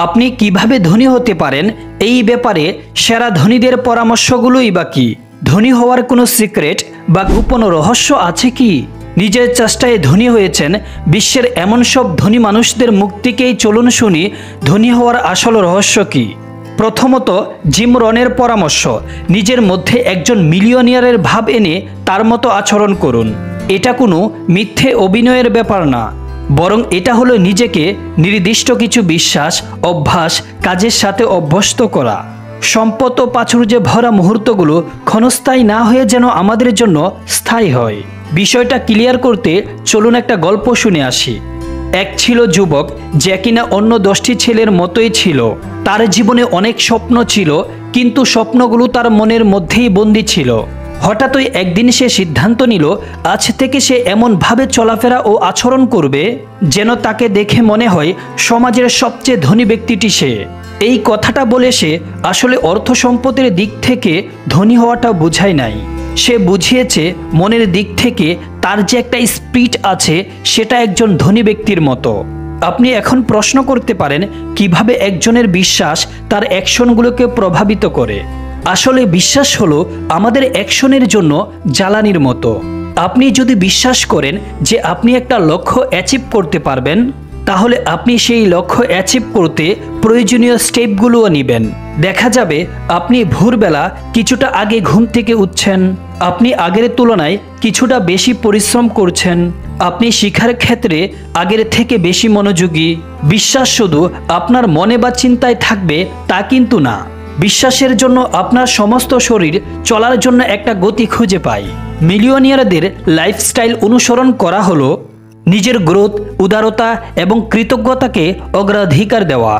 আপনি কিভাবে ধনী হতে পারেন এই ব্যাপারে সেরা ধনীদের পরামর্শগুলোই বা কি? ধনী হওয়ার কোনো সিক্রেট বা গোপন রহস্য আছে কি? নিজের চেষ্টায় ধনী হয়েছেন বিশ্বের এমন সব ধনী মানুষদের মুখ থেকেই চলুন শুনি ধনী হওয়ার আসল রহস্য কি। প্রথমত, জিম রনের পরামর্শ, নিজের মধ্যে একজন মিলিয়নিয়ারের ভাব এনে তার মতো আচরণ করুন। এটা কোনো মিথ্যে অভিনয়ের ব্যাপার না, বরং এটা হলো নিজেকে নির্দিষ্ট কিছু বিশ্বাস, অভ্যাস, কাজের সাথে অভ্যস্ত করা। সম্পদ ও প্রাচুর্যে ভরা মুহূর্তগুলো ক্ষণস্থায়ী না হয়ে যেন আমাদের জন্য স্থায়ী হয়। বিষয়টা ক্লিয়ার করতে চলুন একটা গল্প শুনে আসি। এক ছিল যুবক, যে কিনা অন্য 10টি ছেলের মতোই ছিল। তার জীবনে অনেক স্বপ্ন ছিল, কিন্তু স্বপ্নগুলো তার মনের মধ্যেই বন্দী ছিল। হঠাৎই একদিন সে সিদ্ধান্ত নিল আজ থেকে সে এমনভাবে চলাফেরা ও আচরণ করবে যেন তাকে দেখে মনে হয় সমাজের সবচেয়ে ধনী ব্যক্তিটি সে। এই কথাটা বলে সে আসলে অর্থ সম্পদের দিক থেকে ধনী হওয়াটা বোঝায় নাই। সে বুঝিয়েছে মনের দিক থেকে তার যে একটা স্পিরিট আছে সেটা একজন ধনী ব্যক্তির মতো। আপনি এখন প্রশ্ন করতে পারেন কিভাবে একজনের বিশ্বাস তার অ্যাকশনগুলোকে প্রভাবিত করে। আসলে বিশ্বাস হলো আমাদের অ্যাকশনের জন্য জ্বালানির মতো। আপনি যদি বিশ্বাস করেন যে আপনি একটা লক্ষ্য অ্যাচিভ করতে পারবেন, তাহলে আপনি সেই লক্ষ্য অ্যাচিভ করতে প্রয়োজনীয় স্টেপগুলোও নেবেন। দেখা যাবে আপনি ভোরবেলা কিছুটা আগে ঘুম থেকে উঠছেন, আপনি আগের তুলনায় কিছুটা বেশি পরিশ্রম করছেন, আপনি শিক্ষার ক্ষেত্রে আগের থেকে বেশি মনোযোগী। বিশ্বাস শুধু আপনার মনে বা চিন্তায় থাকবে তা কিন্তু না, বিশ্বাসের জন্য আপনার সমস্ত শরীর চলার জন্য একটা গতি খুঁজে পায়। মিলিয়নিয়ারদের লাইফস্টাইল অনুসরণ করা হলো নিজের গ্রোথ, উদারতা এবং কৃতজ্ঞতাকে অগ্রাধিকার দেওয়া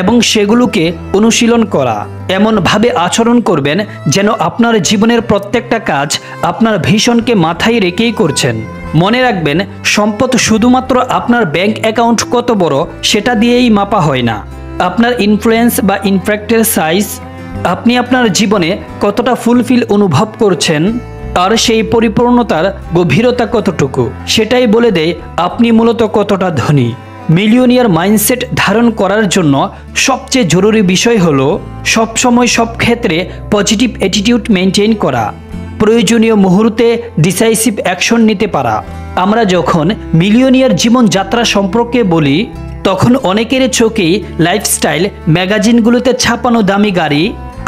এবং সেগুলোকে অনুশীলন করা। এমনভাবে আচরণ করবেন যেন আপনার জীবনের প্রত্যেকটা কাজ আপনার ভিশনকে মাথায় রেখেই করছেন। মনে রাখবেন, সম্পদ শুধুমাত্র আপনার ব্যাংক অ্যাকাউন্ট কত বড় সেটা দিয়েই মাপা হয় না। আপনার ইনফ্লুয়েন্স বা ইমপ্যাক্টের সাইজ, আপনি আপনার জীবনে কতটা ফুলফিল অনুভব করছেন আর সেই পরিপূর্ণতার গভীরতা কতটুকু সেটাই বলে দেয় আপনি মূলত কতটা ধনী। মিলিয়নিয়ার মাইন্ডসেট ধারণ করার জন্য সবচেয়ে জরুরি বিষয় হলো সবসময় সব ক্ষেত্রে পজিটিভ অ্যাটিটিউড মেনটেন করা, প্রয়োজনীয় মুহূর্তে ডিসাইসিভ অ্যাকশন নিতে পারা। আমরা যখন মিলিয়নিয়ার জীবনযাত্রা সম্পর্কে বলি তখন অনেকের চোখেই লাইফস্টাইল ম্যাগাজিনগুলোতে ছাপানো দামি গাড়ি,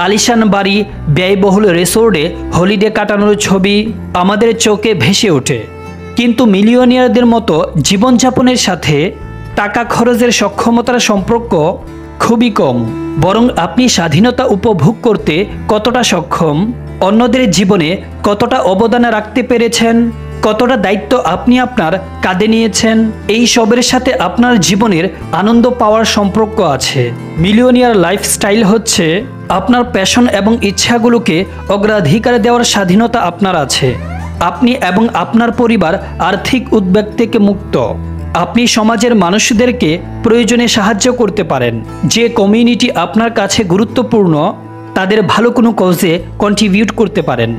আলিশান বাড়ি, ব্যয়বহুল রিসোর্টে হলিডে কাটানোর ছবি আমাদের চোখে ভেসে ওঠে। কিন্তু মিলিয়নিয়ারদের মতো জীবনযাপনের সাথে টাকা খরচের সক্ষমতার সম্পর্ক খুবই কম। বরং আপনি স্বাধীনতা উপভোগ করতে কতটা সক্ষম, অন্যদের জীবনে কতটা অবদান রাখতে পেরেছেন, কতটা দায়িত্ব আপনি আপনার কাঁধে নিয়েছেন, এই সবের সাথে আপনার জীবনের আনন্দ পাওয়ার সম্পর্ক আছে। মিলিয়নিয়ার লাইফস্টাইল হচ্ছে আপনার প্যাশন এবং ইচ্ছাগুলোকে অগ্রাধিকার দেওয়ার স্বাধীনতা আপনার আছে। আপনি এবং আপনার পরিবার আর্থিক উদ্বেগ থেকে মুক্ত। আপনি সমাজের মানুষদেরকে প্রয়োজনে সাহায্য করতে পারেন। যে কমিউনিটি আপনার কাছে গুরুত্বপূর্ণ তাদের ভালো কোনো কজে কন্ট্রিবিউট করতে পারেন।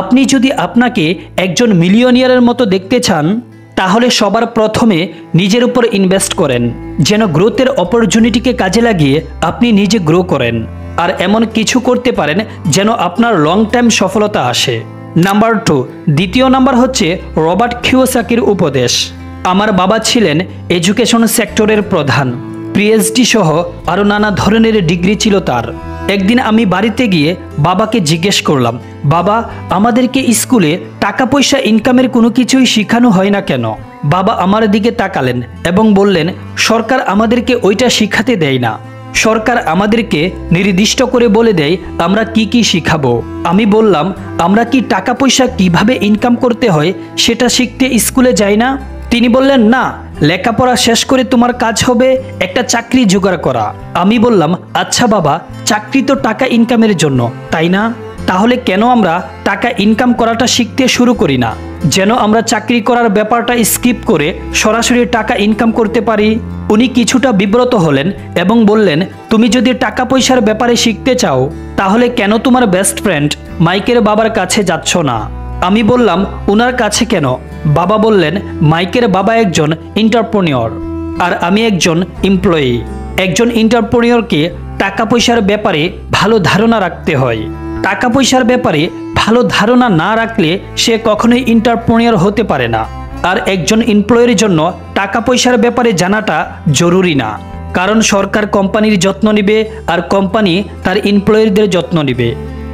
আপনি যদি আপনাকে একজন মিলিয়নিয়ারের মতো দেখতে চান, তাহলে সবার প্রথমে নিজের উপর ইনভেস্ট করেন, যেন গ্রোথের অপরচুনিটিকে কাজে লাগিয়ে আপনি নিজে গ্রো করেন আর এমন কিছু করতে পারেন যেন আপনার লং টাইম সফলতা আসে। নাম্বার 2, দ্বিতীয় নাম্বার হচ্ছে রবার্ট কিওসাকির উপদেশ। আমার বাবা ছিলেন এডুকেশন সেক্টরের প্রধান, পিএইচডি সহ আরও নানা ধরনের ডিগ্রি ছিল তার। একদিন আমি বাড়িতে গিয়ে বাবাকে জিজ্ঞেস করলাম, বাবা, আমাদেরকে স্কুলে টাকা পয়সা ইনকামের কোনো কিছুই শেখানো হয় না কেন? বাবা আমার দিকে তাকালেন এবং বললেন, সরকার আমাদেরকে ওইটা শিখাতে দেয় না। সরকার আমাদেরকে নির্দিষ্ট করে বলে দেয় আমরা কি কি শিখাবো। আমি বললাম, আমরা কি টাকা পয়সা কিভাবে ইনকাম করতে হয় সেটা শিখতে স্কুলে যাই না? তিনি বললেন, না, লেখাপড়া শেষ করে তোমার কাজ হবে একটা চাকরি জোগাড় করা। আমি বললাম, আচ্ছা বাবা, চাকরি তো টাকা ইনকামের জন্য, তাই না? তাহলে কেন আমরা টাকা ইনকাম করাটা শিখতে শুরু করি না, যেন আমরা চাকরি করার ব্যাপারটা স্কিপ করে সরাসরি টাকা ইনকাম করতে পারি? উনি কিছুটা বিব্রত হলেন এবং বললেন, তুমি যদি টাকা পয়সার ব্যাপারে শিখতে চাও তাহলে কেন তোমার বেস্ট ফ্রেন্ড মাইকের বাবার কাছে যাচ্ছ না? আমি বললাম, ওনার কাছে কেন? বাবা বললেন, মাইকের বাবা একজন এন্টারপ্রেনিউর আর আমি একজন এমপ্লয়ি। একজন এন্টারপ্রেনিয়রকে টাকা পয়সার ব্যাপারে ভালো ধারণা রাখতে হয়। টাকা পয়সার ব্যাপারে ভালো ধারণা না রাখলে সে কখনোই এন্টারপ্রেনিয়র হতে পারে না। আর একজন এমপ্লয়ের জন্য টাকা পয়সার ব্যাপারে জানাটা জরুরি না, কারণ সরকার কোম্পানির যত্ন নেবে আর কোম্পানি তার এমপ্লয়ীদের যত্ন নেবে।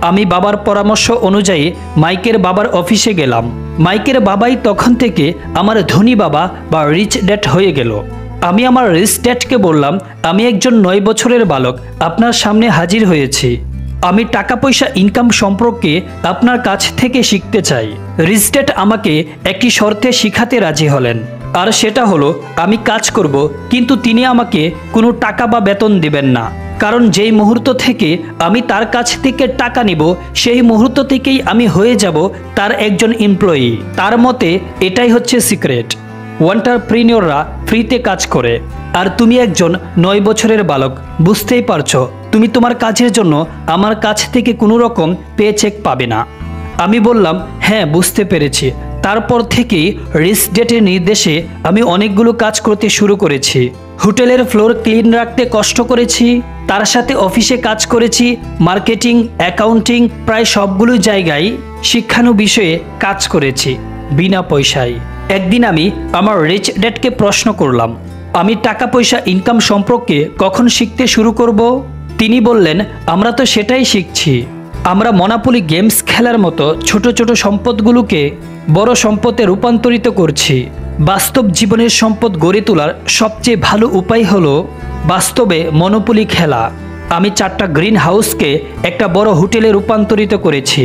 আমি বাবার পরামর্শ অনুযায়ী মাইকের বাবার অফিসে গেলাম। মাইকের বাবাই তখন থেকে আমার ধনী বাবা বা রিচ ড্যাড হয়ে গেল। আমি আমার রিচ ড্যাডকে বললাম, আমি একজন 9 বছরের বালক আপনার সামনে হাজির হয়েছি। আমি টাকা পয়সা ইনকাম সম্পর্কে আপনার কাছ থেকে শিখতে চাই। রিচ ড্যাড আমাকে একটি শর্তে শিখাতে রাজি হলেন, আর সেটা হলো আমি কাজ করব, কিন্তু তিনি আমাকে কোনো টাকা বা বেতন দেবেন না। কারণ যেই মুহূর্ত থেকে আমি তার কাছ থেকে টাকা নিব, সেই মুহূর্ত থেকেই আমি হয়ে যাব তার একজন এমপ্লয়ি। তার মতে এটাই হচ্ছে সিক্রেট। এন্টারপ্রেনিয়ররা ফ্রিতে কাজ করে, আর তুমি একজন 9 বছরের বালক, বুঝতেই পারছো তুমি তোমার কাজের জন্য আমার কাছ থেকে কোনো রকম পে চেক পাবে না। আমি বললাম, হ্যাঁ বুঝতে পেরেছি। তারপর থেকেই রিচ ড্যাডের নির্দেশে আমি অনেকগুলো কাজ করতে শুরু করেছি। হোটেলের ফ্লোর ক্লিন রাখতে কষ্ট করেছি, তার সাথে অফিসে কাজ করেছি, মার্কেটিং, অ্যাকাউন্টিং, প্রায় সবগুলো জায়গায় শিক্ষানু বিষয়ে কাজ করেছি বিনা পয়সায়। একদিন আমি আমার রিচ ড্যাডকে প্রশ্ন করলাম, আমি টাকা পয়সা ইনকাম সম্পর্কে কখন শিখতে শুরু করব? তিনি বললেন, আমরা তো সেটাই শিখছি। আমরা মনোপলি গেমস খেলার মতো ছোট ছোট সম্পদগুলোকে বড় সম্পদে রূপান্তরিত করছি। বাস্তব জীবনের সম্পদ গড়ে তোলার সবচেয়ে ভালো উপায় হলো বাস্তবে মনোপলি খেলা। আমি 4টা গ্রিন হাউসকে একটা বড় হোটেলে রূপান্তরিত করেছি।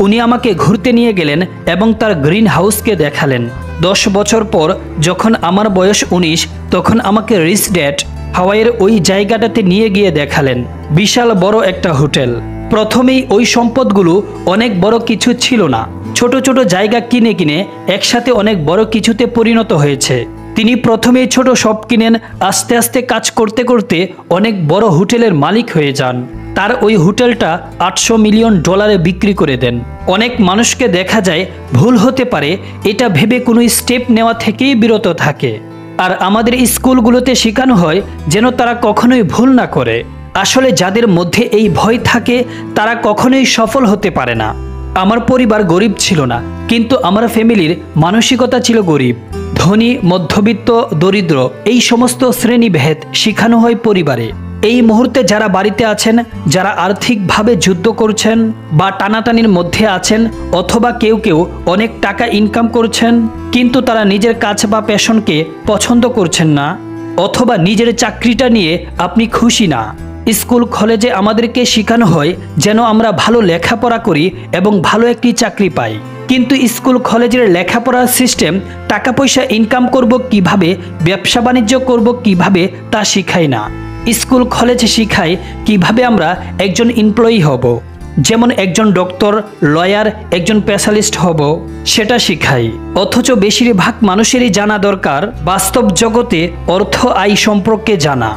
উনি আমাকে ঘুরতে নিয়ে গেলেন এবং তার গ্রিন হাউসকে দেখালেন। 10 বছর পর যখন আমার বয়স 19, তখন আমাকে রিচ ড্যাড হাওয়াইয়ের ওই জায়গাটাতে নিয়ে গিয়ে দেখালেন। বিশাল বড় একটা হোটেল। প্রথমেই ওই সম্পদগুলো অনেক বড় কিছু ছিল না, ছোট ছোট জায়গা কিনে কিনে একসাথে অনেক বড় কিছুতে পরিণত হয়েছে। তিনি প্রথমেই ছোট শপ কিনেন, আস্তে আস্তে কাজ করতে করতে অনেক বড় হোটেলের মালিক হয়ে যান। তার ওই হোটেলটা $800 মিলিয়ন বিক্রি করে দেন। অনেক মানুষকে দেখা যায় ভুল হতে পারে এটা ভেবে কোনো স্টেপ নেওয়া থেকেই বিরত থাকে। আর আমাদের স্কুলগুলোতে শেখানো হয় যেন তারা কখনোই ভুল না করে। আসলে যাদের মধ্যে এই ভয় থাকে তারা কখনোই সফল হতে পারে না। আমার পরিবার গরিব ছিল না, কিন্তু আমার ফ্যামিলির মানসিকতা ছিল গরিব। ধনী, মধ্যবিত্ত, দরিদ্র এই সমস্ত শ্রেণীভেদ শেখানো হয় পরিবারে। এই মুহূর্তে যারা বাড়িতে আছেন, যারা আর্থিকভাবে যুদ্ধ করছেন বা টানাটানির মধ্যে আছেন, অথবা কেউ কেউ অনেক টাকা ইনকাম করছেন কিন্তু তারা নিজের কাজ বা প্যাশনকে পছন্দ করছেন না, অথবা নিজের চাকরিটা নিয়ে আপনি খুশি না। স্কুল কলেজে আমাদেরকে শেখানো হয় যেন আমরা ভালো লেখাপড়া করি এবং ভালো একটি চাকরি পাই, কিন্তু স্কুল কলেজের লেখাপড়ার সিস্টেম টাকা পয়সা ইনকাম করব কিভাবে, ব্যবসা বাণিজ্য করব কিভাবে তা শেখায় না। স্কুল কলেজ শেখায় কিভাবে আমরা একজন এমপ্লয়ি হব, যেমন একজন ডক্টর, লয়ার, একজন স্পেশালিস্ট হব, সেটা শেখায়। অথচ বেশিরভাগ মানুষেরই জানা দরকার বাস্তব জগতে অর্থ আয় সম্পর্কে জানা।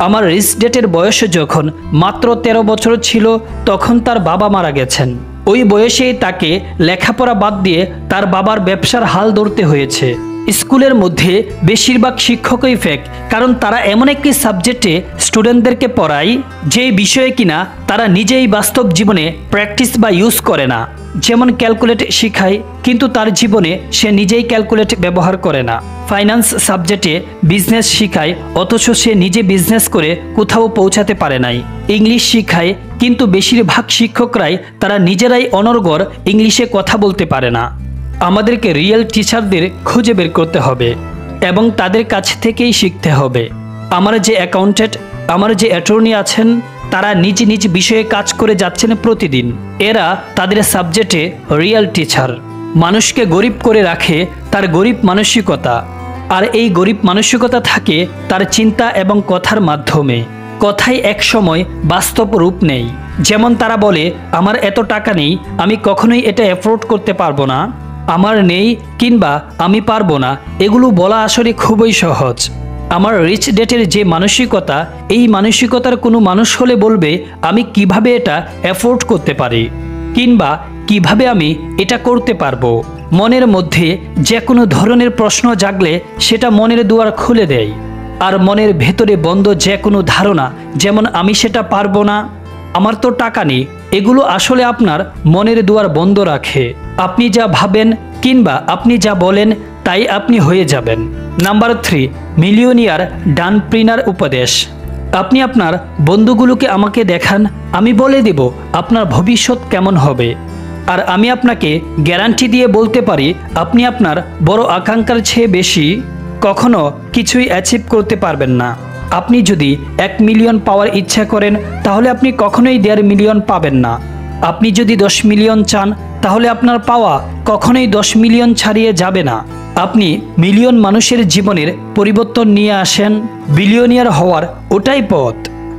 আমার রিচ ড্যাডের বয়স যখন মাত্র 13 বছর ছিল, তখন তার বাবা মারা গেছেন। ওই বয়সেই তাকে লেখাপড়া বাদ দিয়ে তার বাবার ব্যবসার হাল ধরতে হয়েছে। স্কুলের মধ্যে বেশিরভাগ শিক্ষকই ফেক, কারণ তারা এমন একটি সাবজেক্টে স্টুডেন্টদেরকে পড়ায় যে বিষয়ে কিনা তারা নিজেই বাস্তব জীবনে প্র্যাকটিস বা ইউজ করে না। যেমন ক্যালকুলেট শেখায়, কিন্তু তার জীবনে সে নিজেই ক্যালকুলেট ব্যবহার করে না। ফাইন্যান্স সাবজেক্টে বিজনেস শেখায়, অথচ সে নিজে বিজনেস করে কোথাও পৌঁছাতে পারে নাই। ইংলিশ শেখায়, কিন্তু বেশিরভাগ শিক্ষকরাই তারা নিজেরাই অনর্গল ইংলিশে কথা বলতে পারে না। আমাদেরকে রিয়েল টিচারদের খুঁজে বের করতে হবে এবং তাদের কাছ থেকেই শিখতে হবে। আমার যে অ্যাকাউন্টেন্ট, আমার যে অ্যাটর্নি আছেন, তারা নিজ নিজ বিষয়ে কাজ করে যাচ্ছেন প্রতিদিন। এরা তাদের সাবজেক্টে রিয়েল টিচার। মানুষকে গরিব করে রাখে তার গরিব মানসিকতা, আর এই গরিব মানসিকতা থাকে তার চিন্তা এবং কথার মাধ্যমে। কথাই এক সময় বাস্তব রূপ নেই। যেমন তারা বলে, আমার এত টাকা নেই, আমি কখনোই এটা অ্যাফোর্ড করতে পারবো না, আমার নেই কিংবা আমি পারবো না। এগুলো বলা আসলে খুবই সহজ। আমার রিচ ড্যাডের যে মানসিকতা, এই মানসিকতার কোনো মানুষ হলে বলবে আমি কিভাবে এটা অ্যাফোর্ড করতে পারি কিংবা কিভাবে আমি এটা করতে পারবো। মনের মধ্যে যে কোনো ধরনের প্রশ্ন জাগলে সেটা মনের দুয়ার খুলে দেয়। আর মনের ভেতরে বন্ধ যে কোনো ধারণা, যেমন আমি সেটা পারবো না, আমার তো টাকা নেই, এগুলো আসলে আপনার মনের দুয়ার বন্ধ রাখে। আপনি যা ভাবেন কিংবা আপনি যা বলেন তাই আপনি হয়ে যাবেন। নাম্বার 3, মিলিয়নিয়ার ডানপ্রিনার উপদেশ। আপনি আপনার বন্ধুগুলোকে আমাকে দেখান, আমি বলে দেব আপনার ভবিষ্যৎ কেমন হবে। আর আমি আপনাকে গ্যারান্টি দিয়ে বলতে পারি, আপনি আপনার বড় আকাঙ্ক্ষার চেয়ে বেশি কখনো কিছুই অ্যাচিভ করতে পারবেন না। আপনি যদি 1 মিলিয়ন পাওয়ার ইচ্ছা করেন, তাহলে আপনি কখনোই 1.5 মিলিয়ন পাবেন না। আপনি যদি 10 মিলিয়ন চান, তাহলে আপনার পাওয়া কখনোই 10 মিলিয়ন ছাড়িয়ে যাবে না। আপনি মিলিয়ন মানুষের জীবনের পরিবর্তন নিয়ে আসেন, বিলিয়নিয়ার হওয়ার ওটাই পথ।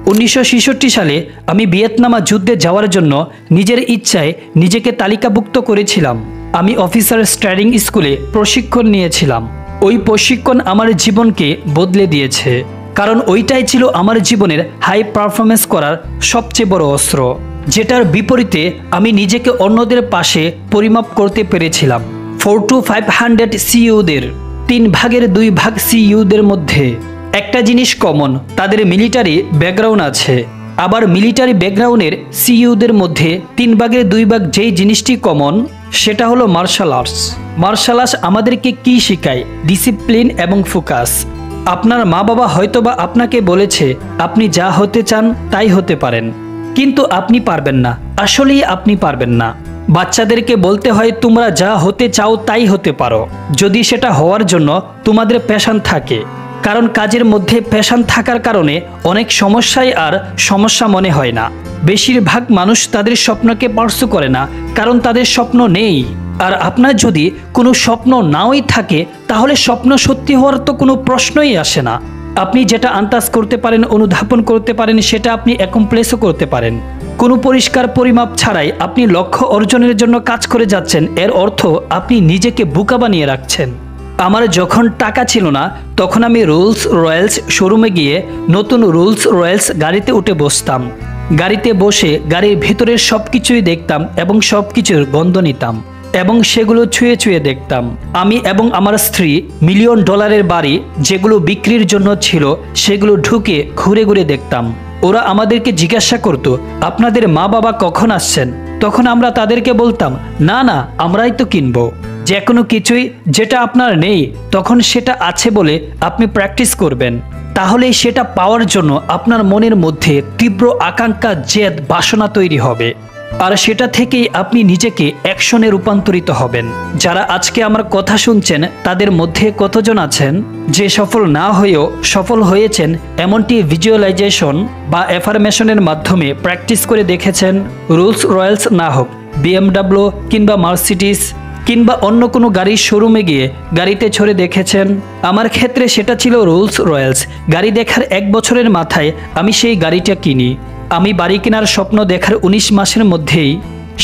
1966 সালে আমি ভিয়েতনামা যুদ্ধে যাওয়ার জন্য নিজের ইচ্ছায় নিজেকে তালিকাভুক্ত করেছিলাম। আমি অফিসার্স ট্রেনিং স্কুলে প্রশিক্ষণ নিয়েছিলাম। ওই প্রশিক্ষণ আমার জীবনকে বদলে দিয়েছে, কারণ ওইটাই ছিল আমার জীবনের হাই পারফরমেন্স করার সবচেয়ে বড় অস্ত্র, যেটার বিপরীতে আমি নিজেকে অন্যদের পাশে পরিমাপ করতে পেরেছিলাম। 4 to 500 সিইওদের 3 ভাগের 2 ভাগ সিইওদের মধ্যে একটা জিনিস কমন, তাদের মিলিটারি ব্যাকগ্রাউন্ড আছে। আবার মিলিটারি ব্যাকগ্রাউন্ডের সিইওদের মধ্যে 3 ভাগের 2 ভাগ যেই জিনিসটি কমন, সেটা হলো মার্শাল আর্টস। মার্শাল আর্টস আমাদেরকে কি শেখায়? ডিসিপ্লিন এবং ফোকাস। আপনার মা বাবা হয়তোবা আপনাকে বলেছে আপনি যা হতে চান তাই হতে পারেন, কিন্তু আপনি পারবেন না, আসলেই আপনি পারবেন না। বাচ্চাদেরকে বলতে হয় তোমরা যা হতে চাও তাই হতে পারো, যদি সেটা হওয়ার জন্য তোমাদের প্যাশন থাকে। কারণ কাজের মধ্যে প্যাশন থাকার কারণে অনেক সমস্যাই আর সমস্যা মনে হয় না। বেশিরভাগ মানুষ তাদের স্বপ্নকে পার্সু করে না, কারণ তাদের স্বপ্ন নেই। আর আপনার যদি কোনো স্বপ্ন নাওই থাকে, তাহলে স্বপ্ন সত্যি হওয়ার তো কোনো প্রশ্নই আসে না। আপনি যেটা আন্দাজ করতে পারেন, অনুধাবন করতে পারেন, সেটা আপনি অ্যাকমপ্লেসও করতে পারেন। কোনো পরিষ্কার পরিমাপ ছাড়াই আপনি লক্ষ্য অর্জনের জন্য কাজ করে যাচ্ছেন, এর অর্থ আপনি নিজেকে বোকা বানিয়ে রাখছেন। আমার যখন টাকা ছিল না, তখন আমি রোলস রয়েলস শোরুমে গিয়ে নতুন রোলস রয়েলস গাড়িতে উঠে বসতাম। গাড়িতে বসে গাড়ির ভেতরের সব কিছুই দেখতাম এবং সব কিছুর গন্ধ নিতাম এবং সেগুলো ছুঁয়ে ছুঁয়ে দেখতাম। আমি এবং আমার স্ত্রী $1,000,000 বাড়ি যেগুলো বিক্রির জন্য ছিল, সেগুলো ঢুকে ঘুরে ঘুরে দেখতাম। ওরা আমাদেরকে জিজ্ঞাসা করতো, আপনাদের মা বাবা কখন আসছেন? তখন আমরা তাদেরকে বলতাম, না না, আমরাই তো কিনবো। যে কোনো কিছুই যেটা আপনার নেই, তখন সেটা আছে বলে আপনি প্র্যাকটিস করবেন। তাহলেই সেটা পাওয়ার জন্য আপনার মনের মধ্যে তীব্র আকাঙ্ক্ষা, জেদ, বাসনা তৈরি হবে। আর সেটা থেকেই আপনি নিজেকে অ্যাকশনে রূপান্তরিত হবেন। যারা আজকে আমার কথা শুনছেন, তাদের মধ্যে কতজন আছেন যে সফল না হয়েও সফল হয়েছেন, এমনটি ভিজুয়ালাইজেশন বা অ্যাফার্মেশনের মাধ্যমে প্র্যাকটিস করে দেখেছেন? রোলস রয়েলস না হোক, BMW কিংবা মার্সিডিস কিংবা অন্য কোনো গাড়ির শোরুমে গিয়ে গাড়িতে চড়ে দেখেছেন? আমার ক্ষেত্রে সেটা ছিল রোলস রয়েলস। গাড়ি দেখার 1 বছরের মাথায় আমি সেই গাড়িটা কিনি। আমি বাড়ি কেনার স্বপ্ন দেখার 19 মাসের মধ্যেই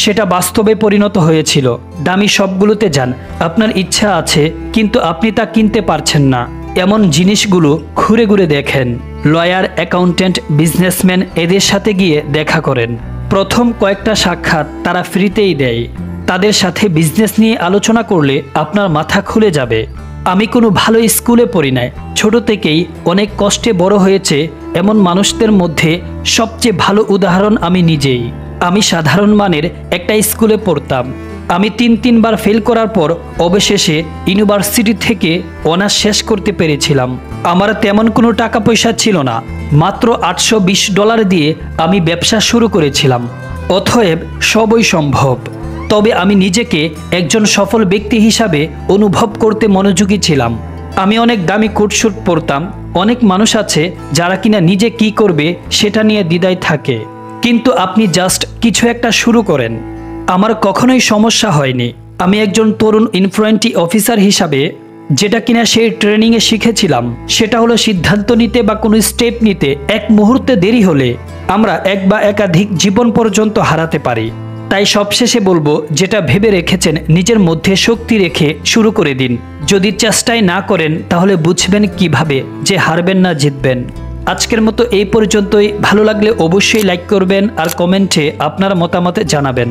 সেটা বাস্তবে পরিণত হয়েছিল। দামি সবগুলোতে যান, আপনার ইচ্ছা আছে কিন্তু আপনি তা কিনতে পারছেন না, এমন জিনিসগুলো ঘুরে ঘুরে দেখেন। লয়ার, অ্যাকাউন্টেন্ট, বিজনেসম্যান, এদের সাথে গিয়ে দেখা করেন। প্রথম কয়েকটা সাক্ষাৎ তারা ফ্রিতেই দেয়। তাদের সাথে বিজনেস নিয়ে আলোচনা করলে আপনার মাথা খুলে যাবে। আমি কোনো ভালো স্কুলে পড়ি নাই, ছোট থেকেই অনেক কষ্টে বড় হয়েছে এমন মানুষদের মধ্যে সবচেয়ে ভালো উদাহরণ আমি নিজেই। আমি সাধারণ মানের একটা স্কুলে পড়তাম। আমি 3 বার ফেল করার পর অবশেষে ইউনিভার্সিটি থেকে অনার্স শেষ করতে পেরেছিলাম। আমার তেমন কোনো টাকা পয়সা ছিল না, মাত্র $820 দিয়ে আমি ব্যবসা শুরু করেছিলাম। অতএব সবই সম্ভব। তবে আমি নিজেকে একজন সফল ব্যক্তি হিসাবে অনুভব করতে মনোযোগী ছিলাম। আমি অনেক দামি কোটস্যুট পরতাম। অনেক মানুষ আছে যারা কিনা নিজে কি করবে সেটা নিয়ে দ্বিধায় থাকে, কিন্তু আপনি জাস্ট কিছু একটা শুরু করেন। আমার কখনোই সমস্যা হয়নি। আমি একজন তরুণ ইনফ্লুয়েন্টি অফিসার হিসাবে যেটা কিনা সেই ট্রেনিংয়ে শিখেছিলাম, সেটা হলো সিদ্ধান্ত নিতে বা কোনো স্টেপ নিতে 1 মুহূর্তে দেরি হলে আমরা 1 বা একাধিক জীবন পর্যন্ত হারাতে পারি। তাই সবশেষে বলবো, যেটা ভেবে রেখেছেন নিজের মধ্যে শক্তি রেখে শুরু করে দিন। যদি চেষ্টাই না করেন তাহলে বুঝবেন কিভাবে যে হারবেন না জিতবেন। আজকের মতো এই পর্যন্তই। ভালো লাগলে অবশ্যই লাইক করবেন আর কমেন্টে আপনার মতামত জানাবেন।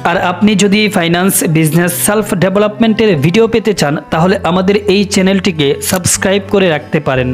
আর আপনি যদি ফাইন্যান্স, বিজনেস, সেলফ ডেভেলপমেন্টের ভিডিও পেতে চান, তাহলে আমাদের এই চ্যানেলটিকে সাবস্ক্রাইব করে রাখতে পারেন।